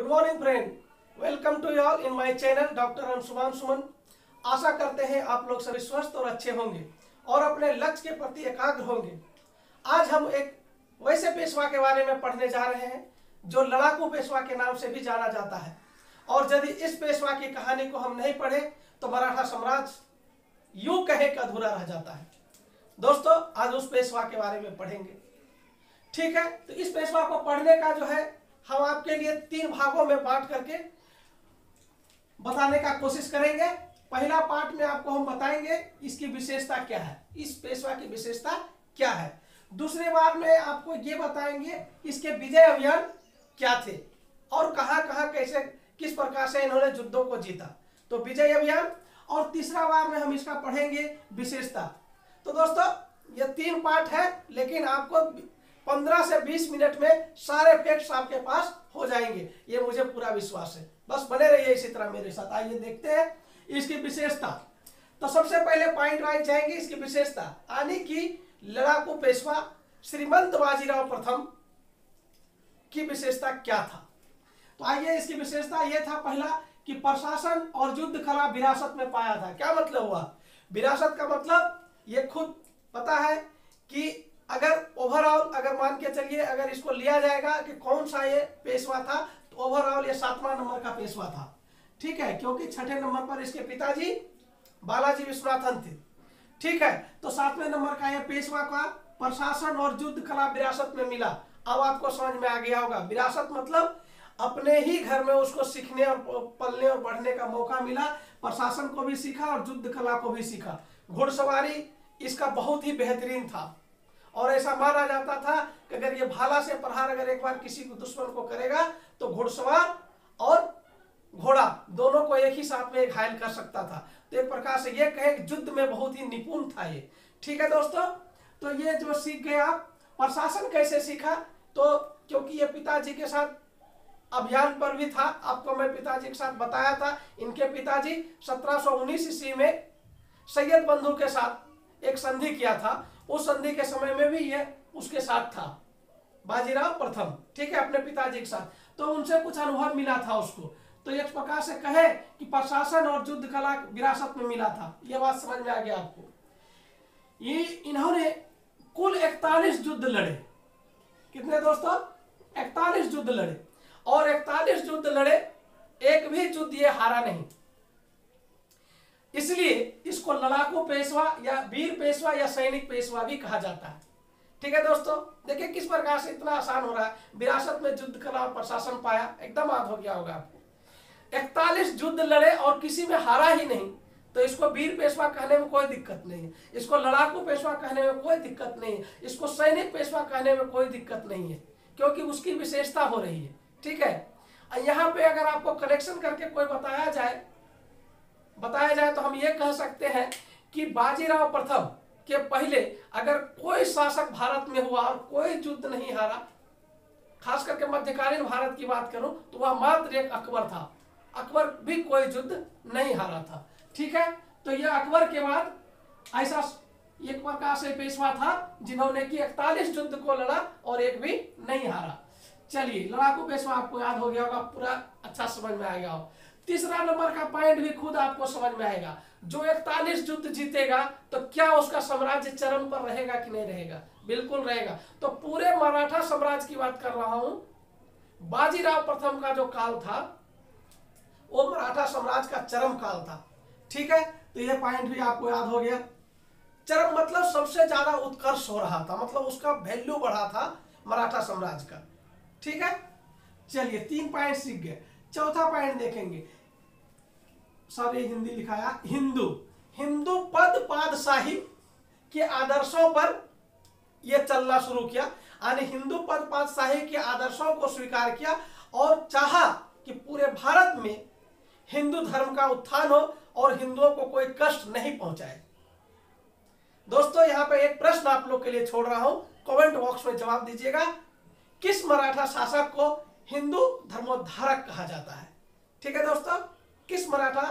Good morning friend, welcome to all in my channel doctor Anshuman Suman. आशा करते हैं आप लोग सभी स्वस्थ और अच्छे होंगे और अपने लक्ष्य के प्रति एकाग्र होंगे। आज हम एक वैसे पेशवा के बारे में पढ़ने जा रहे हैं जो लड़ाकू पेशवा के नाम से भी जाना जाता है, और यदि इस पेशवा की कहानी को हम नहीं पढ़े तो मराठा साम्राज्य यूं कहे कि अधूरा रह जाता है। दोस्तों, आज उस पेशवा के बारे में पढ़ेंगे, ठीक है। तो इस पेशवा को पढ़ने का जो है हम आपके लिए 3 भागों में बांट करके बताने का कोशिश करेंगे। पहला पार्ट में आपको हम बताएंगे इसकी विशेषता क्या है, इस पेशवा की विशेषता क्या है। दूसरे बार में आपको ये बताएंगे इसके विजय अभियान क्या थे और कहां कहां कैसे किस प्रकार से इन्होंने युद्धों को जीता, तो विजय अभियान। और तीसरा बार में हम इसका पढ़ेंगे विशेषता। तो दोस्तों, ये 3 पार्ट है, लेकिन आपको 15 से 20 मिनट में सारे फैक्ट्स आपके पास हो जाएंगे, ये मुझे पूरा विश्वास है। बस बने रहिए इसी तरह मेरे साथ। आइए देखते हैं इसकी विशेषता। तो सबसे पहले पॉइंट वाइज जाएंगे इसकी विशेषता, यानी कि लड़ाकू पेशवा श्रीमंत बाजीराव प्रथम की विशेषता क्या था। तो आइए, इसकी विशेषता यह था पहला कि प्रशासन और युद्ध कला विरासत में पाया था। क्या मतलब हुआ विरासत का? मतलब ये खुद पता है कि अगर ओवरऑल अगर मान के चलिए अगर इसको लिया जाएगा कि कौन सा ये पेशवा था, तो ओवरऑल ये 7वां नंबर का पेशवा था, ठीक है, क्योंकि 6ठे नंबर पर इसके पिताजी बालाजी विश्वनाथन थे, ठीक है। तो 7वें नंबर का ये पेशवा का प्रशासन और युद्ध कला विरासत में मिला। अब आपको समझ में आ गया होगा, विरासत मतलब अपने ही घर में उसको सीखने और पलने और बढ़ने का मौका मिला। प्रशासन को भी सीखा और युद्ध कला को भी सीखा। घुड़सवारी इसका बहुत ही बेहतरीन था और ऐसा माना जाता था कि अगर ये भाला से प्रहार अगर एक बार किसी को दुश्मन को करेगा तो घुड़सवार और घोड़ा दोनों को एक ही साथ में घायल कर सकता था। तो एक प्रकार से ये कहे युद्ध में बहुत ही निपुण था ये, ठीक है दोस्तों। तो ये जो सीख गए आप, प्रशासन कैसे सीखा, तो क्योंकि ये पिताजी के साथ अभियान पर भी था। आपको मैं पिताजी के साथ बताया था, इनके पिताजी 1719 ईस्वी में सैयद बंधु के साथ एक संधि किया था। उस संधि के समय में भी ये उसके साथ था, बाजीराव प्रथम, ठीक है, अपने पिताजी के साथ। तो उनसे कुछ अनुभव मिला था उसको। तो एक प्रकार से कहे कि प्रशासन और युद्ध कला विरासत में मिला था। ये बात समझ में आ गया आपको। ये इन्होंने कुल 41 युद्ध लड़े। कितने दोस्तों? 41 युद्ध लड़े, और 41 युद्ध लड़े, एक भी युद्ध ये हारा नहीं। इसलिए इसको लड़ाकू पेशवा या वीर पेशवा या सैनिक पेशवा भी कहा जाता है, ठीक है दोस्तों। देखिए किस प्रकार से इतना आसान हो रहा है। विरासत में युद्ध कला और प्रशासन पाया, एकदम याद हो गया होगा आपको। 41 युद्ध लड़े और किसी में हारा ही नहीं, तो इसको वीर पेशवा कहने में कोई दिक्कत नहीं है, इसको लड़ाकू पेशवा कहने में कोई दिक्कत नहीं है, इसको सैनिक पेशवा कहने में कोई दिक्कत नहीं है, क्योंकि उसकी विशेषता हो रही है, ठीक है। यहाँ पे अगर आपको कनेक्शन करके कोई बताया जाए तो हम ये कह सकते हैं कि बाजीराव प्रथम के पहले अगर कोई शासक भारत में हुआ और कोई युद्ध नहीं हारा, खास करके मध्यकालीन भारत की बात करूं तो वह मात्र एक अकबर था। अकबर भी कोई युद्ध नहीं हारा था, ठीक है। तो यह अकबर के बाद ऐसा एक प्रकार से पेशवा था जिन्होंने कि 41 युद्ध को लड़ा और एक भी नहीं हारा। चलिए, लड़ाकू पेशवा आपको याद हो गया होगा, पूरा अच्छा समझ में आएगा। तीसरा नंबर का पॉइंट भी खुद आपको समझ में आएगा। जो 41 युद्ध जीतेगा तो क्या उसका साम्राज्य चरम पर रहेगा कि नहीं रहेगा? बिल्कुल रहेगा। तो पूरे मराठा साम्राज्य की बात कर रहा हूं। बाजीराव प्रथम का जो काल था वो मराठा साम्राज्य का चरम काल था, ठीक है। तो ये पॉइंट भी आपको याद हो गया। चरम मतलब सबसे ज्यादा उत्कर्ष हो रहा था, मतलब उसका वैल्यू बढ़ा था मराठा साम्राज्य का, ठीक है। चलिए, 3 पॉइंट सीख गए। चौथा पॉइंट देखेंगे, सॉरी हिंदी लिखाया, हिंदू पद पादशाही के आदर्शों पर यह चलना शुरू किया, यानी हिंदू पद पादशाही के आदर्शों को स्वीकार किया और चाहा कि पूरे भारत में हिंदू धर्म का उत्थान हो और हिंदुओं को कोई कष्ट नहीं पहुंचाए। दोस्तों, यहां पे एक प्रश्न आप लोग के लिए छोड़ रहा हूं, कमेंट बॉक्स में जवाब दीजिएगा। किस मराठा शासक को हिंदू धर्मोद्धारक कहा जाता है? ठीक है दोस्तों, किस मराठा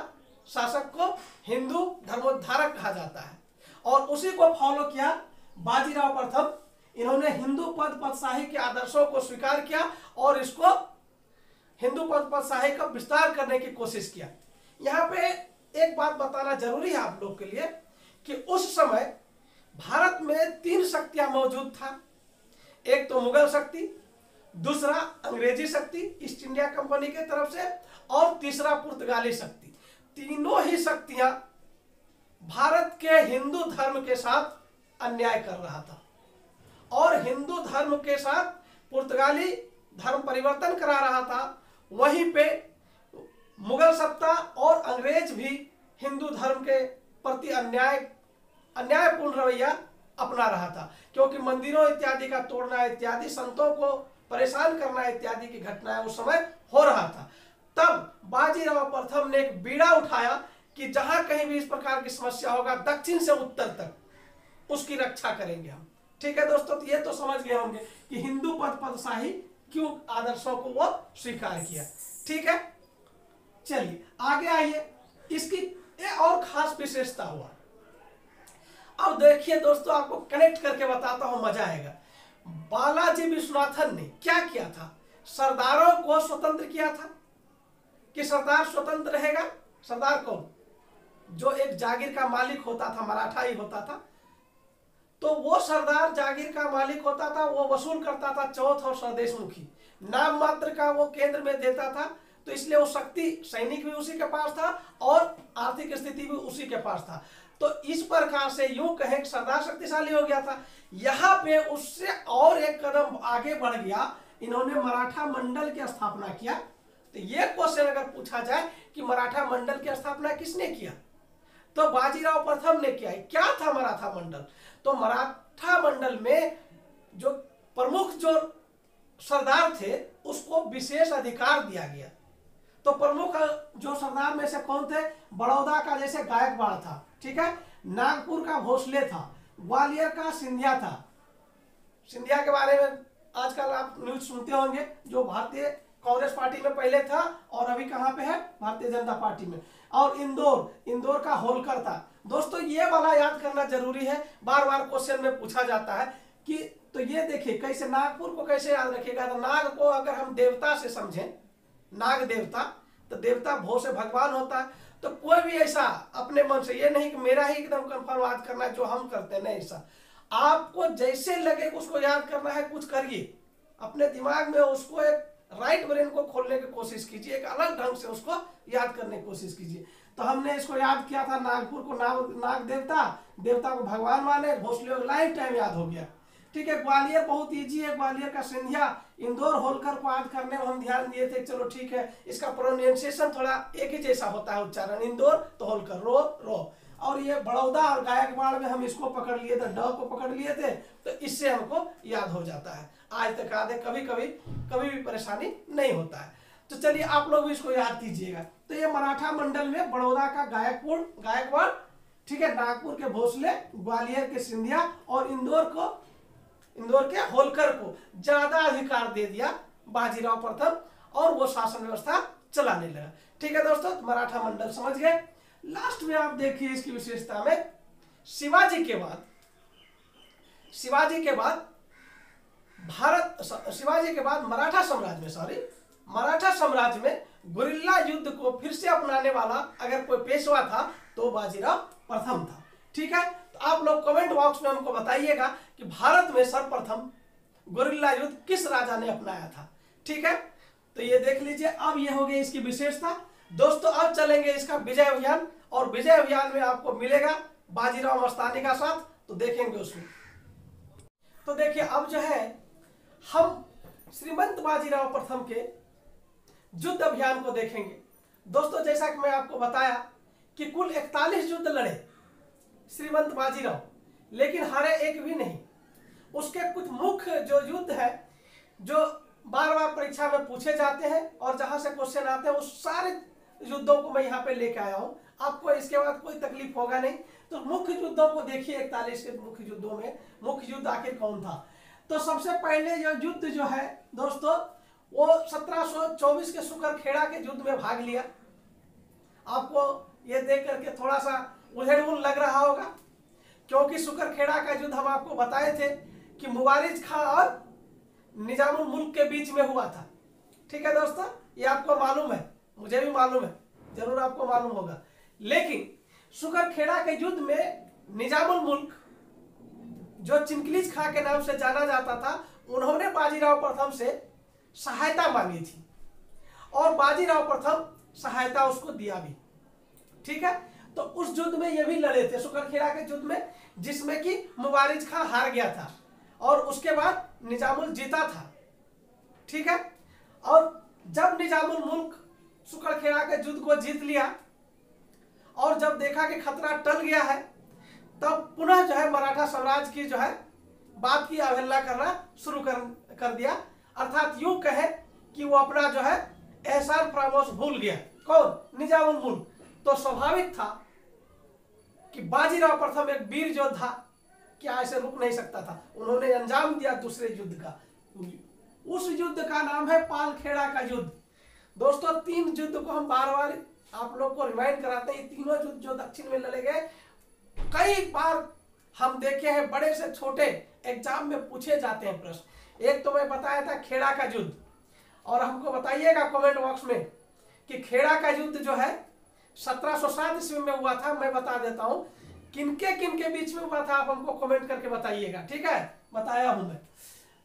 शासक को हिंदू धर्मोद्धारक कहा जाता है? और उसी को फॉलो किया बाजीराव प्रथम। इन्होंने हिंदू पद पादशाही के आदर्शों को स्वीकार किया और इसको हिंदू हिंदू पदशाही का विस्तार करने की कोशिश किया। यहाँ पे एक बात बताना जरूरी है आप लोग के लिए कि उस समय भारत में 3 शक्तियां मौजूद था। एक तो मुगल शक्ति, दूसरा अंग्रेजी शक्ति ईस्ट इंडिया कंपनी के तरफ से, और तीसरा पुर्तगाली शक्ति। तीनों ही शक्तियां भारत के हिंदू धर्म के साथ अन्याय कर रहा था और हिंदू धर्म के साथ पुर्तगाली धर्म परिवर्तन करा रहा था। वहीं पे मुगल सत्ता और अंग्रेज भी हिंदू धर्म के प्रति अन्यायपूर्ण रवैया अपना रहा था, क्योंकि मंदिरों इत्यादि का तोड़ना इत्यादि, संतों को परेशान करना इत्यादि की घटनाएं उस समय हो रहा था। तब बाजीराव प्रथम ने एक बीड़ा उठाया कि जहां कहीं भी इस प्रकार की समस्या होगा दक्षिण से उत्तर तक उसकी रक्षा करेंगे हम। ठीक है दोस्तों, तो ये तो समझ गए होंगे कि हिंदू पदशाही क्यों आदर्शों को वो स्वीकार किया। ठीक है, चलिए आगे आइए। इसकी एक और खास विशेषता हुआ। अब देखिए दोस्तों, आपको कनेक्ट करके बताता हूं, मजा आएगा। बालाजी विश्वनाथन ने क्या किया था? सरदारों को स्वतंत्र किया था कि सरदार स्वतंत्र रहेगा। सरदार कौन? जो एक जागीर का मालिक होता था, मराठा ही होता था, तो वो सरदार जागीर का मालिक होता था, वो वसूल करता था चौथ और स्वदेश मुखी, नाम मात्र का वो केंद्र में देता था। तो इसलिए वो शक्ति, सैनिक भी उसी के पास था और आर्थिक स्थिति भी उसी के पास था। तो इस प्रकार से यूं कहें कि सरदार शक्तिशाली हो गया था। यहाँ पे उससे और एक कदम आगे बढ़ गया, इन्होंने मराठा मंडल की स्थापना किया। तो ये क्वेश्चन अगर पूछा जाए कि मराठा मंडल की स्थापना किसने किया, तो बाजीराव प्रथम ने किया है। क्या था मराठा मंडल? तो मराठा मंडल में जो प्रमुख जो सरदार थे उसको विशेष अधिकार दिया गया। तो प्रमुख जो सरदार में से कौन थे? बड़ौदा का जैसे गायकवाड़ था, ठीक है, नागपुर का भोसले था, ग्वालियर का सिंधिया था। सिंधिया के बारे में आजकल आप न्यूज सुनते होंगे, जो भारतीय कांग्रेस पार्टी में पहले था और अभी कहां पे है? भारतीय जनता पार्टी में। और इंदौर का होलकर था। दोस्तों ये वाला याद करना जरूरी है, बार बार क्वेश्चन में पूछा जाता है कि तो ये देखिए कैसे नागपुर को कैसे याद रखिएगा। तो नाग को अगर हम देवता से समझें, नाग देवता, तो देवता भो से भगवान होता है। तो कोई भी ऐसा अपने मन से, ये नहीं कि मेरा ही एकदम कंफर्म याद करना है जो हम करते हैं, नहीं, ऐसा आपको जैसे लगे उसको याद करना है, कुछ करिए अपने दिमाग में, उसको एक राइट ब्रेन को खोलने की कोशिश कीजिए, एक अलग ढंग से उसको याद करने की कोशिश कीजिए। तो हमने इसको याद किया था, नागपुर को नाग देवता को भगवान माने, भोसले को लाइफ टाइम याद हो गया। ठीक है, ग्वालियर बहुत इजी है, ग्वालियर का सिंधिया, इंदौर होलकर को याद करने में हम ध्यान दिए थे। चलो ठीक है, इसका प्रोनाउंसिएशन थोड़ा एक ही जैसा होता है उच्चारण, इंदौर तो होलकर, रो। और ये बड़ौदा और गायकवाड़ में हम इसको पकड़ लिए थे, ड को पकड़ लिए थे, तो इससे हमको याद हो जाता है। आज तक याद है, कभी भी परेशानी नहीं होता है। तो चलिए आप लोग भी इसको याद कीजिएगा। तो ये मराठा मंडल में बड़ौदा का गायकवाड़, ठीक है, नागपुर के भोसले, ग्वालियर के सिंधिया और इंदौर के होलकर को ज्यादा अधिकार दे दिया बाजीराव प्रथम, और वो शासन व्यवस्था चलाने लगा। ठीक है दोस्तों, तो मराठा मंडल समझ गए। लास्ट में आप देखिए इसकी विशेषता में, शिवाजी के बाद मराठा साम्राज्य में गुरिल्ला युद्ध को फिर से अपनाने वाला अगर कोई पेशवा था तो बाजीराव प्रथम था। ठीक है, तो आप लोग कमेंट बॉक्स में हमको बताइएगा कि भारत में सर्वप्रथम गुरिल्ला युद्ध किस राजा ने अपनाया था। ठीक है, तो ये देख लीजिए। अब ये हो गई इसकी विशेषता। दोस्तों अब चलेंगे इसका विजय अभियान, और विजय अभियान में आपको मिलेगा बाजीराव मस्तानी का साथ, तो देखेंगे उसमें। तो देखिए अब जो है हम श्रीमंत बाजीराव प्रथम के युद्ध अभियान को देखेंगे। दोस्तों जैसा कि मैं आपको बताया कि कुल 41 युद्ध लड़े श्रीमंत बाजीराव, लेकिन हारे एक भी नहीं। उसके कुछ मुख्य जो युद्ध है, जो बार बार परीक्षा में पूछे जाते हैं और जहां से क्वेश्चन आते हैं, उस सारे युद्धों को मैं यहाँ पे लेके आया हूँ। आपको इसके बाद कोई तकलीफ होगा नहीं। तो मुख्य युद्धों को देखिए, 41 के मुख्य युद्धों में मुख्य युद्ध आखिर कौन था। तो सबसे पहले जो युद्ध जो है दोस्तों, वो 1724 के सुकरखेड़ा के युद्ध में भाग लिया। आपको ये देख करके थोड़ा सा उधेड़-बुन लग रहा होगा, क्योंकि सुकरखेड़ा का युद्ध हम आपको बताए थे कि मुबारिज खां और निजामुल मुल्क के बीच में हुआ था। ठीक है दोस्तों, ये आपको मालूम है, मुझे भी मालूम है, जरूर आपको मालूम होगा। लेकिन सुकरखेड़ा के युद्ध में निजामुल मुल्क, जो चिनकलीज खां के नाम से जाना जाता था, उन्होंने बाजीराव प्रथम से सहायता मांगी थी और बाजीराव प्रथम सहायता उसको दिया भी। ठीक है, तो उस युद्ध में ये भी लड़े थे, सुकरखेड़ा के युद्ध में, जिसमें कि मुबारिज खां हार गया था और उसके बाद निजामुल जीता था। ठीक है, और जब निजामुल मुल्क सुकरखेड़ा के युद्ध को जीत लिया और जब देखा कि खतरा टल गया है, तब पुनः जो है मराठा साम्राज्य की जो है बात की अवहेलना करना शुरू कर दिया। अर्थात यूं कहे कि वो अपना जो है एहसान फरामोश भूल गया। कौन? निजामुल मुल्क। तो स्वाभाविक था कि बाजीराव प्रथम एक वीर योद्धा, क्या ऐसे रुक नहीं सकता था, उन्होंने अंजाम दिया दूसरे युद्ध का। उस युद्ध का नाम है पालखेड़ा का युद्ध। दोस्तों, 3 युद्ध को हम बार बार आप लोग को रिमाइंड कराते हैं। तीनों युद्ध जो दक्षिण में लड़े गए, कई बार हम देखे हैं, बड़े से छोटे एग्जाम में पूछे जाते हैं प्रश्न। एक तो मैं बताया था खेड़ा का युद्ध, और हमको बताइएगा कमेंट बॉक्स में कि खेड़ा का युद्ध जो है 1707 ईस्वी में हुआ था। मैं बता देता हूं किनके बीच में हुआ था, आप हमको कमेंट करके बताइएगा। ठीक है, बताया हूं मैं।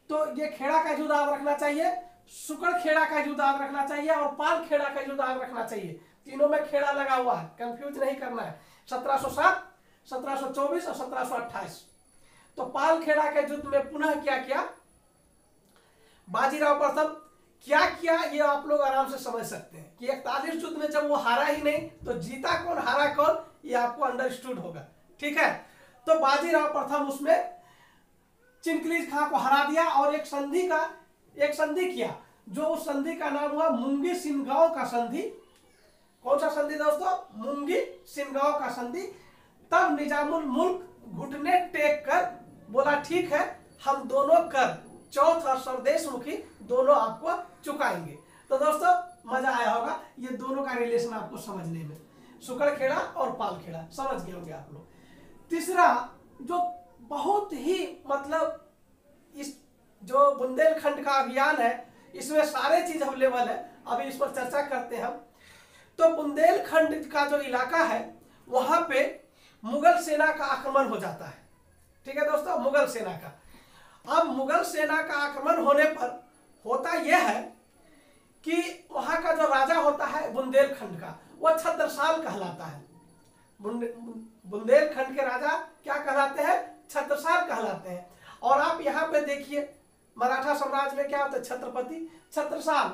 तो ये खेड़ा का युद्ध याद रखना चाहिए, सुकरखेड़ा का युद्ध याद रखना चाहिए और पालखेड़ा का युद्ध याद रखना चाहिए। तीनों में खेड़ा लगा हुआ है, कंफ्यूज नहीं करना है। 1707, 1724 और 1728। तो पालखेड़ा के युद्ध में पुनः क्या किया बाजीराव प्रथम, क्या किया, ये आप लोग आराम से समझ सकते हैं कि 41 युद्ध में जब वो हारा ही नहीं तो जीता कौन, हारा कौन, ये आपको अंडरस्टूड होगा। ठीक है, तो बाजीराव प्रथम उसमें चिनकलीज खां को हरा दिया और एक संधि किया, जो उस संधि का नाम हुआ मुंगी सिनगांव का संधि। कौन सा संधि दोस्तों? मुंगी सिनगांव का संधि। तब निजामुल मुल्क घुटने टेक कर बोला, ठीक है, हम दोनों कर चौथ और स्वदेश मुखी दोनों आपको चुकाएंगे। तो दोस्तों, मजा आया होगा ये दोनों का रिलेशन आपको समझने में, सुकरखेड़ा और पालखेड़ा समझ गए होंगे आप लोग। तीसरा जो बहुत ही मतलब इस जो बुंदेलखंड का अभियान है, इसमें सारे चीज अवेलेबल है, अभी इस पर चर्चा करते हैं हम। तो बुंदेलखंड का जो इलाका है, वहां पे मुगल सेना का आक्रमण हो जाता है। ठीक है दोस्तों, मुगल सेना का। अब मुगल सेना का आक्रमण होने पर होता यह है कि वहां का जो राजा होता है बुंदेलखंड का, वह छत्रसाल कहलाता है। बुंदेलखंड के राजा क्या कहलाते हैं? छत्रसाल कहलाते हैं। और आप यहाँ पे देखिए मराठा साम्राज्य में क्या होता है? छत्रपति, छत्रसाल।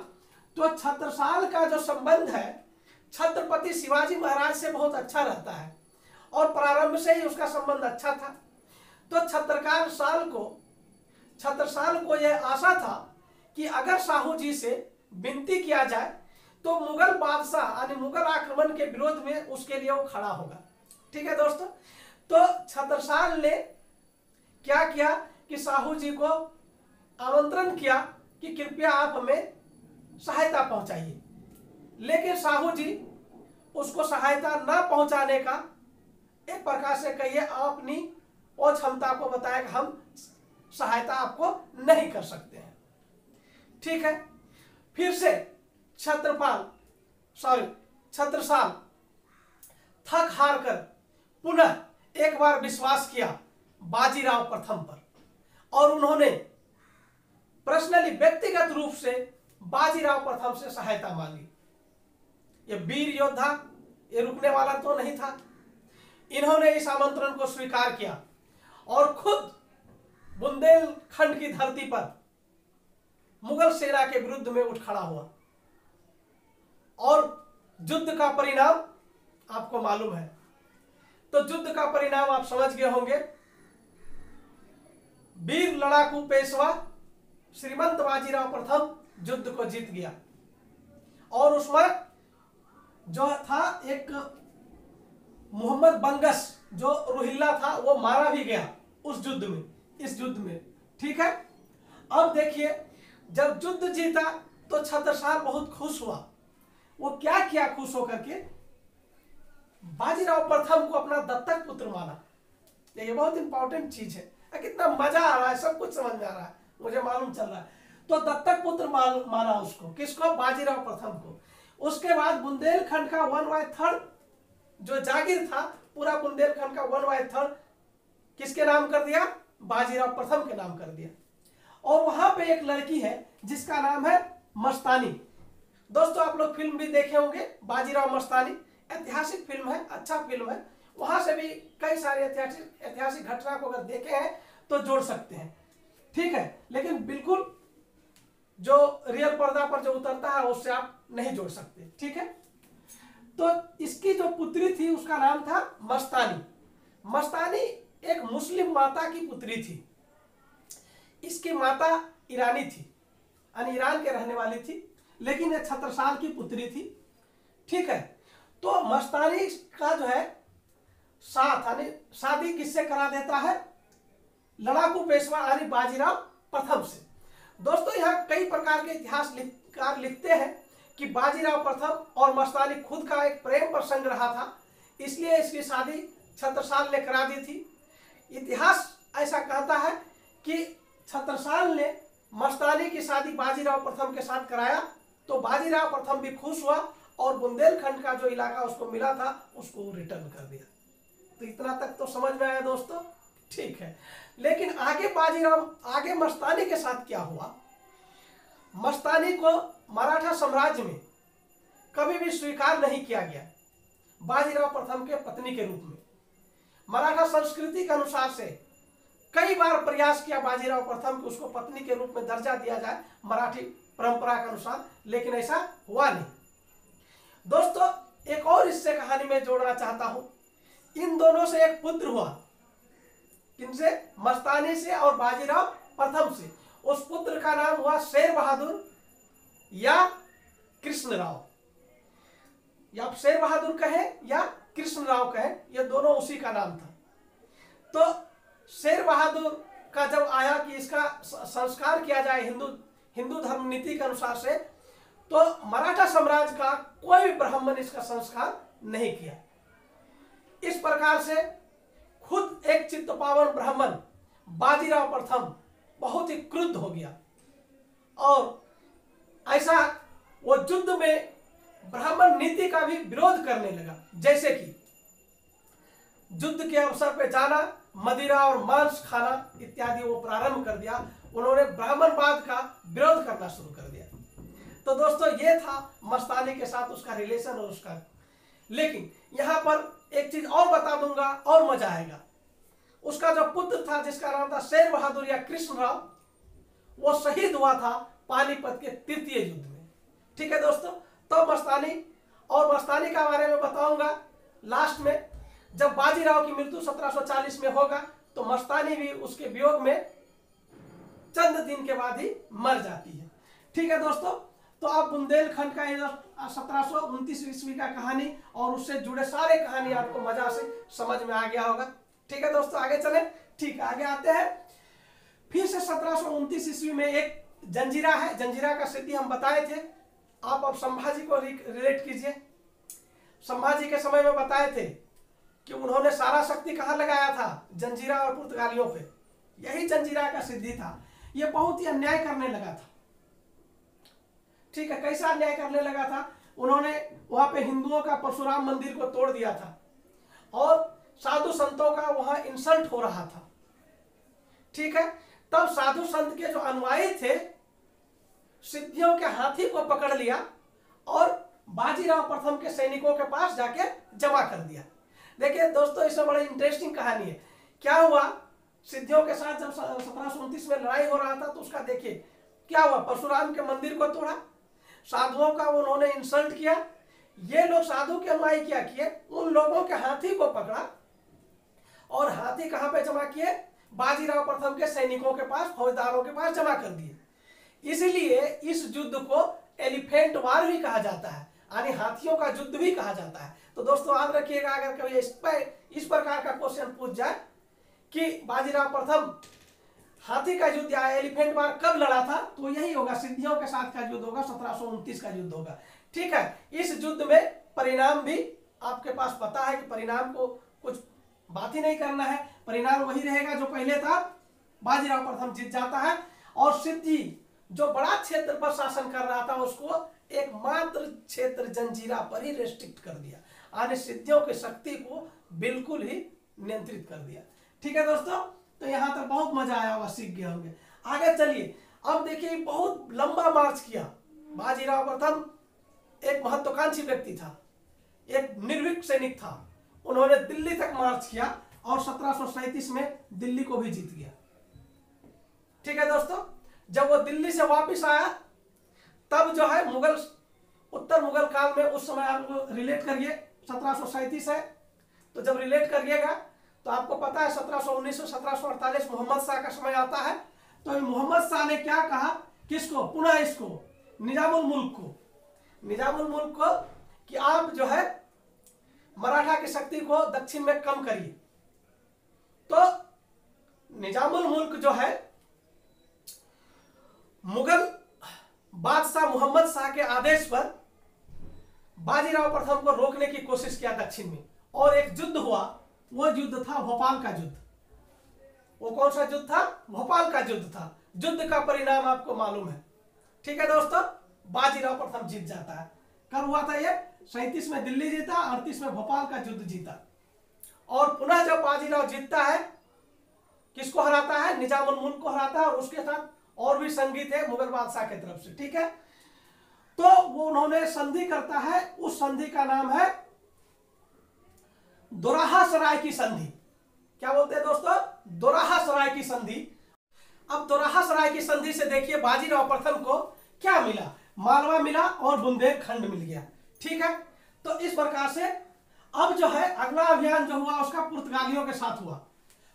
तो छत्रसाल का जो संबंध है छत्रपति शिवाजी महाराज से बहुत अच्छा रहता है और प्रारंभ से ही उसका संबंध अच्छा था। तो छत्रसाल को यह आशा था कि अगर साहू जी से विनती किया जाए तो मुगल बादशाह यानी मुगल आक्रमण के विरोध में उसके लिए वो खड़ा होगा। ठीक है दोस्तों, तो छत्रसाल ने क्या किया कि साहू जी को आमंत्रण किया कि कृपया आप हमें सहायता पहुंचाइए, लेकिन साहू जी उसको सहायता न पहुंचाने का एक प्रकार से कहिए अपनी और क्षमता को बताया कि हम सहायता आपको नहीं कर सकते हैं। ठीक है, फिर से छत्रसाल थक हार कर पुनः एक बार विश्वास किया बाजीराव प्रथम पर और उन्होंने पर्सनली व्यक्तिगत रूप से बाजीराव प्रथम से सहायता मांगी। ये वीर योद्धा ये रुकने वाला तो नहीं था। इन्होंने इस आमंत्रण को स्वीकार किया और खुद बुंदेलखंड की धरती पर मुगल सेना के विरुद्ध में उठ खड़ा हुआ और युद्ध का परिणाम आपको मालूम है। तो युद्ध का परिणाम आप समझ गए होंगे। वीर लड़ाकू पेशवा श्रीमंत बाजीराव प्रथम युद्ध को जीत गया और उसमें जो था एक मोहम्मद बंगस जो रोहिल्ला था वो मारा भी गया उस युद्ध में, इस युद्ध में। ठीक है, अब देखिए जब युद्ध जीता तो छत्रसाल बहुत खुश हुआ। वो क्या किया खुश होकर के? बाजीराव प्रथम को अपना दत्तक पुत्र माना। ये बहुत इंपॉर्टेंट चीज है। कितना मजा आ रहा है, सब कुछ समझ में आ रहा है, मुझे मालूम चल रहा है। तो दत्तक पुत्र माना उसको, किसको? बाजीराव प्रथम को। उसके बाद बुंदेलखंड का 1/3 जो जागीर था, पूरा बुंदेलखंड का 1/3 किसके नाम कर दिया? बाजीराव प्रथम के नाम कर दिया। और वहां पे एक लड़की है जिसका नाम है मस्तानी। दोस्तों आप लोग फिल्म भी देखे होंगे बाजीराव मस्तानी, ऐतिहासिक फिल्म है, अच्छा फिल्म है। वहां से भी कई सारे ऐतिहासिक घटना को अगर देखे हैं तो जोड़ सकते हैं, ठीक है। लेकिन बिल्कुल जो रियल पर्दा पर जो उतरता है उससे आप नहीं जोड़ सकते, ठीक है। तो इसकी जो पुत्री थी उसका नाम था मस्तानी। मस्तानी एक मुस्लिम माता की पुत्री थी। इसकी माता ईरानी थी, यानी ईरान के रहने वाली थी, लेकिन ये छत्रसाल की पुत्री थी, ठीक है। तो मस्तानी का जो है साथ यानी शादी किससे करा देता है? लड़ाकू पेशवा यानी बाजीराव प्रथम से। दोस्तों यहाँ कई प्रकार के इतिहासकार लिखते हैं कि बाजीराव प्रथम और मस्तानी खुद का एक प्रेम प्रसंग रहा था, इसलिए इसकी शादी छत्रसाल ने करा दी थी। इतिहास ऐसा कहता है कि छत्रसाल ने मस्तानी की शादी बाजीराव प्रथम के साथ कराया, तो बाजीराव प्रथम भी खुश हुआ और बुंदेलखंड का जो इलाका उसको मिला था उसको रिटर्न कर दिया। तो इतना तक तो समझ में आया दोस्तों, ठीक है। लेकिन आगे मस्तानी के साथ क्या हुआ? मस्तानी को मराठा साम्राज्य में कभी भी स्वीकार नहीं किया गया बाजीराव प्रथम के पत्नी के रूप में। मराठा संस्कृति के अनुसार से कई बार प्रयास किया बाजीराव प्रथम को उसको पत्नी के रूप में दर्जा दिया जाए मराठी परंपरा के अनुसार, लेकिन ऐसा हुआ नहीं। दोस्तों एक और इससे कहानी में जोड़ना चाहता हूं। इन दोनों से एक पुत्र हुआ, किनसे? मस्तानी से और बाजीराव प्रथम से। उस पुत्र का नाम हुआ शेर बहादुर या कृष्णराव, या आप शेर बहादुर कहें या कृष्णराव कहें, ये दोनों उसी का नाम था। तो शेर बहादुर का जब आया कि इसका संस्कार किया जाए हिंदू धर्म नीति के अनुसार से, तो मराठा साम्राज्य का कोई भी ब्राह्मण इसका संस्कार नहीं किया। इस प्रकार से खुद एक चित्तपावन ब्राह्मण बाजीराव प्रथम बहुत ही क्रुद्ध हो गया और ऐसा वो युद्ध में ब्राह्मण नीति का भी विरोध करने लगा। जैसे कि युद्ध के अवसर पे जाना, मदिरा और मांस खाना इत्यादि वो प्रारंभ कर दिया। उन्होंने ब्राह्मणवाद का विरोध करना शुरू कर दिया। तो दोस्तों ये था मस्तानी के साथ उसका रिलेशन और उसका। लेकिन यहाँ पर एक चीज और बता दूंगा और मजा आएगा। उसका जो पुत्र था जिसका नाम था शेर बहादुर या कृष्णराव, वो शहीद हुआ था पानीपत के तृतीय युद्ध में, ठीक है दोस्तों। तो मस्तानी का बारे में बताऊंगा लास्ट में। जब बाजीराव की मृत्यु 1740 में होगा तो मस्तानी भी उसके वियोग में चंद दिन के बाद ही मर जाती है, ठीक है दोस्तों। तो अब बुंदेलखंड का 1729 ईस्वी का कहानी और उससे जुड़े सारे कहानी आपको मजा से समझ में आ गया होगा, ठीक है दोस्तों। आगे चले, ठीक है, आगे आते हैं। फिर से 1729 ईस्वी में एक जंजीरा है, जंजीरा का सिद्धि हम बताए थे। आप अब संभाजी को रिलेट कीजिए। संभाजी के समय में बताए थे कि उन्होंने सारा शक्ति कहां लगाया था? जंजीरा और पुर्तगालियों पे। यही जंजीरा का सिद्धि था। ये बहुत ही अन्याय करने लगा था, ठीक है। कैसा अन्याय करने लगा था? उन्होंने वहां पे हिंदुओं का परशुराम मंदिर को तोड़ दिया था और साधु संतों का वहां इंसल्ट हो रहा था, ठीक है। तब साधु संत के जो अनुयायी थे सिद्धियों के हाथी को पकड़ लिया और बाजीराव प्रथम के सैनिकों के पास जाके जमा कर दिया। देखिए दोस्तों इसमें बड़ी इंटरेस्टिंग कहानी है। क्या हुआ सिद्धियों के साथ जब 1729 में लड़ाई हो रहा था तो उसका देखिए क्या हुआ। परशुराम के मंदिर को तोड़ा, साधुओं का उन्होंने इंसल्ट किया। ये लोग साधु के अनुयायी क्या किए? उन लोगों के हाथी को पकड़ा और हाथी कहां पे जमा किए? बाजीराव प्रथम के सैनिकों के पास, फौजदारों के पास जमा कर दिए। इसलिए इस युद्ध को एलिफेंट वार भी कहा जाता है, यानी हाथियों का युद्ध भी कहा जाता है। तो दोस्तों याद रखिएगा, अगर कभी इस प्रकार का क्वेश्चन पूछ जाए कि बाजीराव प्रथम हाथी का युद्ध या एलिफेंट वार कब लड़ा था, तो यही होगा, सिद्धियों के साथ का युद्ध होगा, 1729 का युद्ध होगा, ठीक है। इस युद्ध में परिणाम भी आपके पास पता है कि परिणाम को कुछ बात ही नहीं करना है, परिणाम वही रहेगा जो पहले था। बाजीराव प्रथम जीत जाता है और सिद्धि जो बड़ा क्षेत्र पर शासन कर रहा था उसको एकमात्र क्षेत्र जंजीरा पर ही रेस्ट्रिक्ट कर दिया, यानी सिद्धियों की शक्ति को बिल्कुल ही नियंत्रित कर दिया। ठीक है दोस्तों, तो यहां तक बहुत मजा आया होगा, सीख गए होंगे। आगे चलिए, अब देखिए बहुत लंबा मार्च किया बाजीराव प्रथम। एक महत्वाकांक्षी व्यक्ति था, एक निर्भीक सैनिक था। उन्होंने दिल्ली तक मार्च किया और 1737 में दिल्ली को भी जीत गया। ठीक है दोस्तों, जब वो दिल्ली से वापस आया तब जो है मुगल, उत्तर मुगल काल में, उस समय आप रिलेट करिए, 1737 है तो जब रिलेट करिएगा तो आपको पता है 1719 से 1748 मोहम्मद शाह का समय आता है। तो मोहम्मद शाह ने क्या कहा, किसको, पुनः इसको निजामुल मुल्क को कि आप जो है मराठा की शक्ति को दक्षिण में कम करिए। तो निजामुल मुल्क जो है मुगल बादशाह मोहम्मद शाह के आदेश पर बाजीराव प्रथम को रोकने की कोशिश किया दक्षिण में, और एक युद्ध हुआ। वो युद्ध था भोपाल का युद्ध। वो कौन सा युद्ध था, भोपाल का युद्ध था। युद्ध का परिणाम आपको मालूम है। ठीक है दोस्तों, बाजीराव प्रथम जीत जाता है। कब हुआ था ये, 37 में दिल्ली जीता, 38 में भोपाल का युद्ध जीता। और पुनः जब बाजीराव जीतता है, किसको हराता है, निजामुल मुल्क को हराता है, और उसके साथ और भी संगी थे मुगल बादशाह की तरफ से। ठीक है, तो वो उन्होंने संधि करता है, उस संधि का नाम है दोराहा सराय की संधि। क्या बोलते हैं दोस्तों, दोराहा सराय की संधि। अब दोराहा सराय की संधि से देखिए बाजीराव प्रथम को क्या मिला, मालवा मिला और बुंदेलखंड मिल गया। ठीक है, तो इस प्रकार से अब जो है अगला अभियान जो हुआ उसका पुर्तगालियों के साथ हुआ।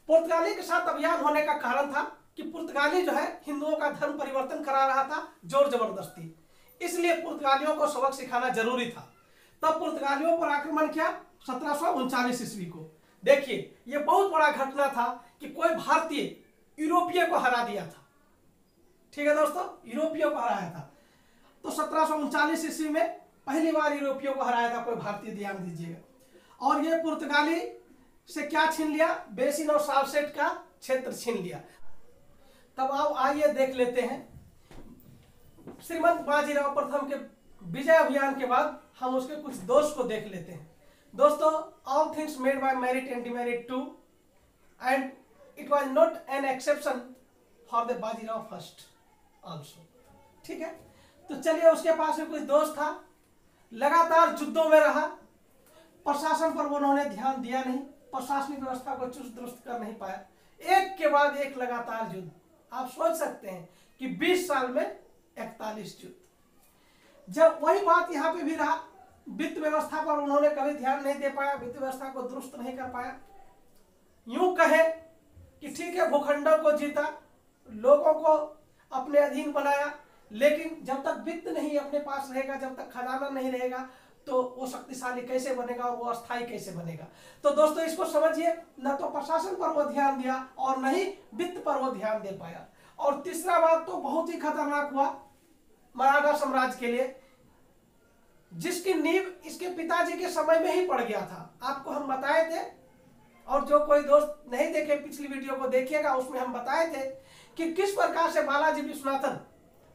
पुर्तगाली के साथ अभियान होने का कारण था कि पुर्तगाली जो है हिंदुओं का धर्म परिवर्तन करा रहा था जोर जबरदस्ती, इसलिए पुर्तगालियों को सबक सिखाना जरूरी था। तब पुर्तगालियों पर आक्रमण किया 1739 ईस्वी को। देखिए ये बहुत बड़ा घटना था कि कोई भारतीय यूरोपीय को हरा दिया था। ठीक है दोस्तों, यूरोपीय को हराया था। तो 1739 ईस्वी में पहली बार यूरोपियों को हराया था कोई भारतीय, ध्यान दीजिएगा। और ये पुर्तगाली से क्या छीन लिया, बेसिन और सालसेट का क्षेत्र छीन लिया। तब आओ आइए देख लेते हैं श्रीमंत बाजीराव प्रथम के विजय अभियान के बाद हम उसके कुछ दोष को देख लेते हैं। दोस्तों, all things made by merit and demerit too, and it was not an exception for the Bajirao first also. ठीक है, तो चलिए उसके पास में कुछ दोष था। लगातार युद्धों में रहा, प्रशासन पर उन्होंने ध्यान दिया नहीं, प्रशासनिक व्यवस्था को चुस्त दुरुस्त कर नहीं पाया, एक के बाद एक लगातार युद्ध। आप सोच सकते हैं कि 20 साल में 41 युद्ध। जब वही बात यहाँ पे भी रहा, वित्त व्यवस्था पर उन्होंने कभी ध्यान नहीं दे पाया, वित्त व्यवस्था को दुरुस्त नहीं कर पाया। यूं कहे कि ठीक है भूखंडों को जीता, लोगों को अपने अधीन बनाया, लेकिन जब तक वित्त नहीं अपने पास रहेगा, जब तक खजाना नहीं रहेगा, तो वो शक्तिशाली कैसे बनेगा और वो अस्थायी कैसे बनेगा। तो दोस्तों इसको समझिए, न तो प्रशासन पर वो ध्यान दिया और न ही वित्त पर वो ध्यान दे पाया। और तीसरा बात तो बहुत ही खतरनाक हुआ मराठा साम्राज्य के लिए, जिसकी नींव इसके पिताजी के समय में ही पड़ गया था। आपको हम बताए थे, और जो कोई दोस्त नहीं देखे पिछली वीडियो को देखिएगा, उसमें हम बताए थे कि किस प्रकार से बालाजी विश्वनाथन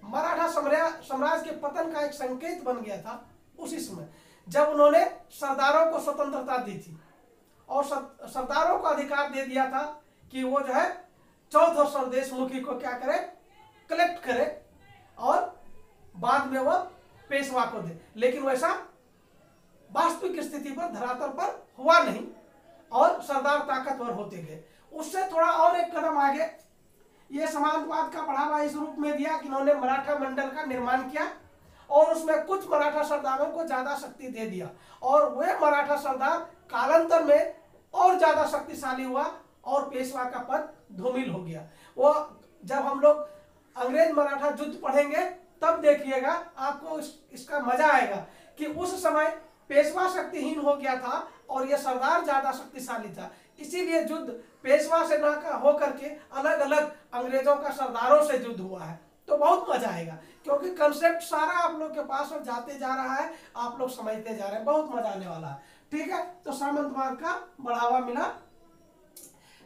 मराठा साम्राज्य के पतन का एक संकेत बन गया था उसी समय, जब उन्होंने सरदारों को स्वतंत्रता दी थी और सरदारों को अधिकार दे दिया था कि वो जो है चौथ स्वदेश मुखी को क्या करे, कलेक्ट करे और बाद में वो पेशवा को दे। लेकिन वैसा वास्तविक स्थिति पर धरातल पर हुआ नहीं और सरदार ताकतवर होते गए। उससे थोड़ा और एक कदम आगे ये समांतवाद का बढ़ावा इस रूप में दिया कि उन्होंने मराठा मंडल का निर्माण किया और उसमें कुछ मराठा सरदारों को ज्यादा शक्ति दे दिया, और वे मराठा सरदार कालांतर में और ज्यादा शक्तिशाली हुआ और पेशवा का पद धूमिल हो गया। वो जब हम लोग अंग्रेज मराठा युद्ध पढ़ेंगे तब देखिएगा, आपको इसका मजा आएगा कि उस समय पेशवा शक्तिहीन हो गया था और यह सरदार ज्यादा शक्तिशाली था। इसीलिए युद्ध पेशवा से न होकर के अलग अलग अंग्रेजों का सरदारों से युद्ध हुआ है। तो बहुत मजा आएगा क्योंकि कंसेप्ट सारा आप लोग के पास और जाते जा रहा है, आप लोग समझते जा रहे हैं, बहुत मजा आने वाला है। ठीक है, तो सामंतवाद का बढ़ावा मिला।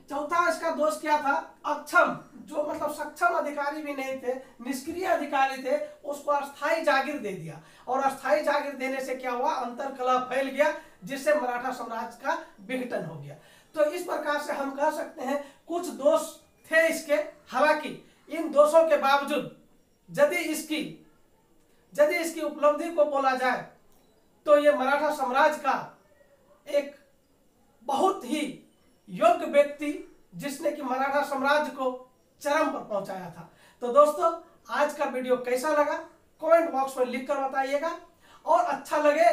चौथा इसका दोष क्या था, अक्षम, जो मतलब सक्षम अधिकारी भी नहीं थे, निष्क्रिय अधिकारी थे, उसको अस्थायी जागीर दे दिया। और अस्थायी जागीर देने से क्या हुआ, अंतरकलह फैल गया, जिससे मराठा साम्राज्य का विघटन हो गया। तो इस प्रकार से हम कह सकते हैं कुछ दोष थे इसके। हालांकि इन दोषों के बावजूद यदि इसकी उपलब्धि को बोला जाए तो ये मराठा साम्राज्य का एक बहुत ही योग्य व्यक्ति, जिसने कि मराठा साम्राज्य को चरम पर पहुंचाया था। तो दोस्तों, आज का वीडियो कैसा लगा कमेंट बॉक्स में लिखकर बताइएगा, और अच्छा लगे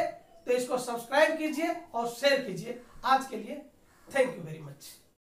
तो इसको सब्सक्राइब कीजिए और शेयर कीजिए। आज के लिए थैंक यू वेरी मच।